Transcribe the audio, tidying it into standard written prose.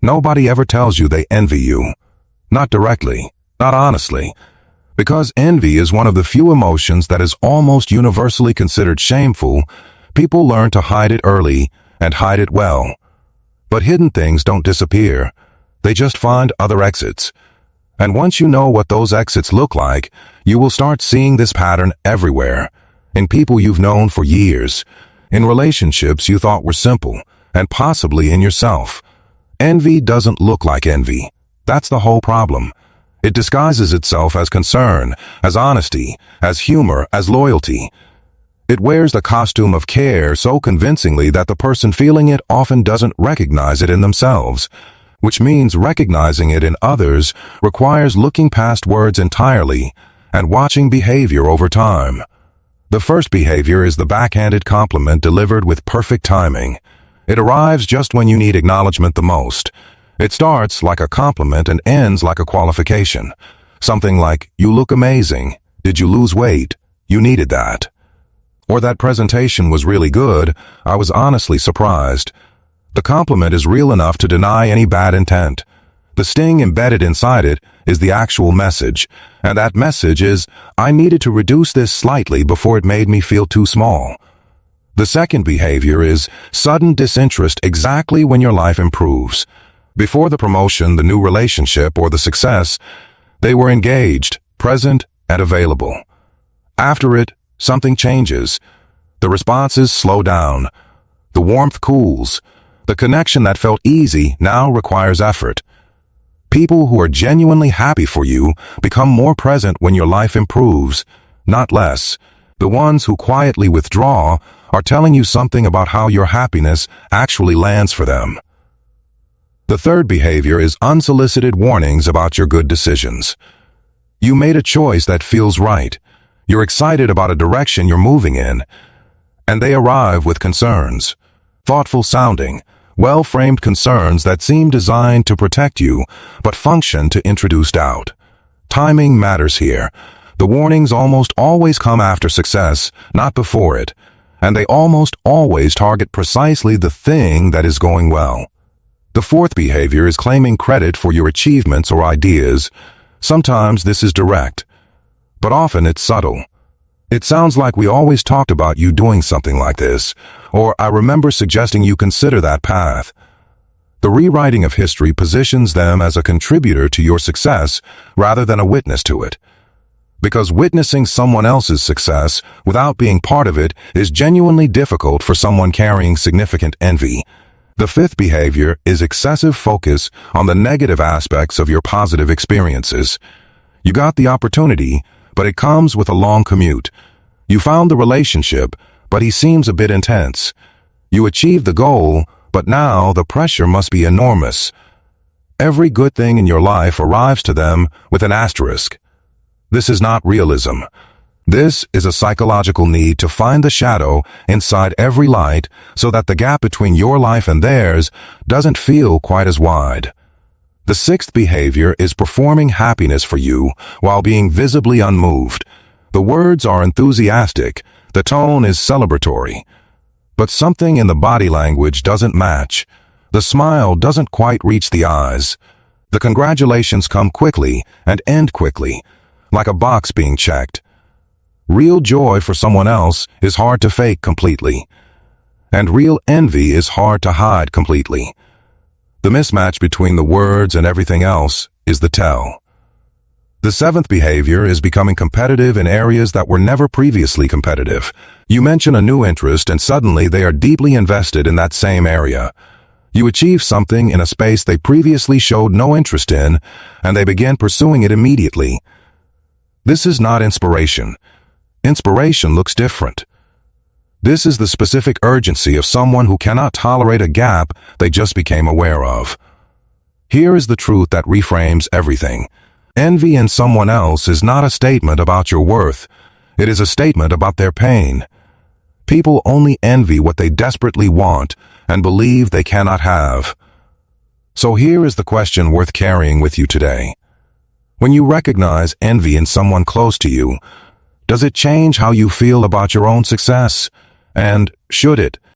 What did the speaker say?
nobody ever tells you they envy you. Not directly, not honestly. Because envy is one of the few emotions that is almost universally considered shameful, people learn to hide it early and hide it well. But hidden things don't disappear. They just find other exits. And once you know what those exits look like, you will start seeing this pattern everywhere. In people you've known for years, in relationships you thought were simple, and possibly in yourself. Envy doesn't look like envy. That's the whole problem. It disguises itself as concern, as honesty, as humor, as loyalty. It wears the costume of care so convincingly that the person feeling it often doesn't recognize it in themselves, which means recognizing it in others requires looking past words entirely and watching behavior over time. The first behavior is the backhanded compliment delivered with perfect timing. It arrives just when you need acknowledgement the most. It starts like a compliment and ends like a qualification. Something like, "You look amazing. Did you lose weight? You needed that." Or "That presentation was really good. I was honestly surprised." The compliment is real enough to deny any bad intent. The sting embedded inside it is the actual message, and that message is, "I needed to reduce this slightly before it made me feel too small." The second behavior is sudden disinterest exactly when your life improves. Before the promotion, the new relationship, or the success, they were engaged, present, and available. After it, something changes. The responses slow down. The warmth cools. The connection that felt easy now requires effort. People who are genuinely happy for you become more present when your life improves, not less. The ones who quietly withdraw are telling you something about how your happiness actually lands for them. The third behavior is unsolicited warnings about your good decisions. You made a choice that feels right. You're excited about a direction you're moving in, and they arrive with concerns. Thoughtful sounding, well-framed concerns that seem designed to protect you, but function to introduce doubt. Timing matters here. The warnings almost always come after success, not before it, and they almost always target precisely the thing that is going well. The fourth behavior is claiming credit for your achievements or ideas. Sometimes this is direct, but often it's subtle. It sounds like, "We always talked about you doing something like this," or "I remember suggesting you consider that path." The rewriting of history positions them as a contributor to your success rather than a witness to it. Because witnessing someone else's success without being part of it is genuinely difficult for someone carrying significant envy. The fifth behavior is excessive focus on the negative aspects of your positive experiences. You got the opportunity, but it comes with a long commute. You found the relationship, but he seems a bit intense. You achieved the goal, but now the pressure must be enormous. Every good thing in your life arrives to them with an asterisk. This is not realism. This is a psychological need to find the shadow inside every light so that the gap between your life and theirs doesn't feel quite as wide. The sixth behavior is performing happiness for you while being visibly unmoved. The words are enthusiastic, the tone is celebratory, but something in the body language doesn't match. The smile doesn't quite reach the eyes. The congratulations come quickly and end quickly, like a box being checked. Real joy for someone else is hard to fake completely, and real envy is hard to hide completely. The mismatch between the words and everything else is the tell. The seventh behavior is becoming competitive in areas that were never previously competitive. You mention a new interest and suddenly they are deeply invested in that same area. You achieve something in a space they previously showed no interest in, and they begin pursuing it immediately. This is not inspiration. Inspiration looks different. This is the specific urgency of someone who cannot tolerate a gap they just became aware of. Here is the truth that reframes everything. Envy in someone else is not a statement about your worth. It is a statement about their pain. People only envy what they desperately want and believe they cannot have. So here is the question worth carrying with you today. When you recognize envy in someone close to you, does it change how you feel about your own success? And should it?